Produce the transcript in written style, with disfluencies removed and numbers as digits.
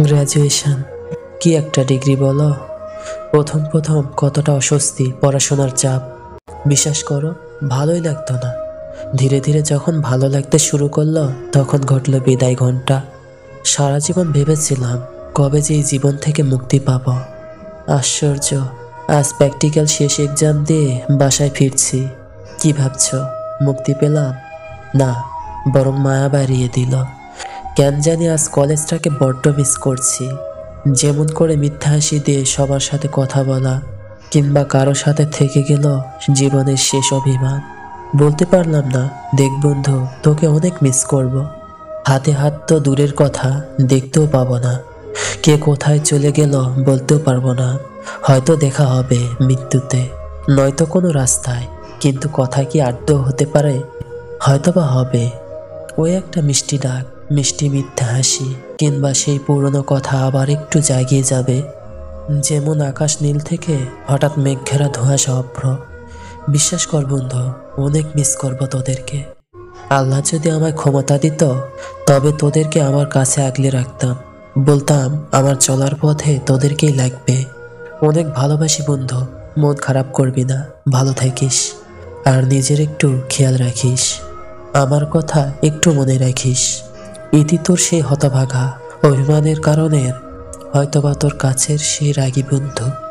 Graduation কি একটা degree বলো। প্রথম প্রথম কতটা অস্বস্তি, পড়াশোনার চাপ। বিশ্বাস করো, ভালোই লাগতো না। ধীরে ধীরে যখন ভালো লাগতে শুরু করলো, তখন ঘটলো বিদায় ঘন্টা। সারা জীবন ভেবেছিলাম কবে যে এই জীবন থেকে মুক্তি পাবো। আশ্চর্য, আজ প্র্যাকটিক্যাল শেষ এক্সাম দিয়ে বাসায় ফিরছি। কি ভাবছো, মুক্তি পেলাম? না, বরং মায়া বাড়িয়ে দিল। কেন জানি আজ কলেজটাকে বড্ড মিস করছি। যেমন করে মিথ্যা হাসি দিয়ে সবার সাথে কথা বলা, কিংবা কারো সাথে থেকে গেল জীবনের শেষ অভিমান। বলতে পারলাম না, দেখ বন্ধু, তোকে অনেক মিস করব। হাতে হাত তো দূরের কথা, দেখতেও পাবো না। কে কোথায় চলে গেল বলতেও পারবো না। হয়তো দেখা হবে মৃত্যুতে, নয়তো কোনো রাস্তায়। কিন্তু কথা কি আদৌ হতে পারে? হয়তোবা হবে। ওই একটা মিষ্টি ডাক, মিষ্টি মিথ্যা হাসি, কিংবা সেই পুরনো কথা আবার একটু জাগিয়ে যাবে। যেমন আকাশ নীল থেকে হঠাৎ মেঘ ঘেরা ধোঁয়াশা অভ্র। বিশ্বাস কর বন্ধু, অনেক মিস করব তোদেরকে। আল্লাহ যদি আমায় ক্ষমতা দিত, তবে তোদেরকে আমার কাছে আগলে রাখতাম। বলতাম আমার চলার পথে তোদেরকেই লাগবে। অনেক ভালোবাসি বন্ধু, মন খারাপ করবি না, ভালো থাকিস। আর নিজের একটু খেয়াল রাখিস। আমার কথা একটু মনে রাখিস। ইতি তোর সেই হতভাগা অভিমানের কারণে হয়তোবা তোর কাছের সেই রাগী বন্ধু।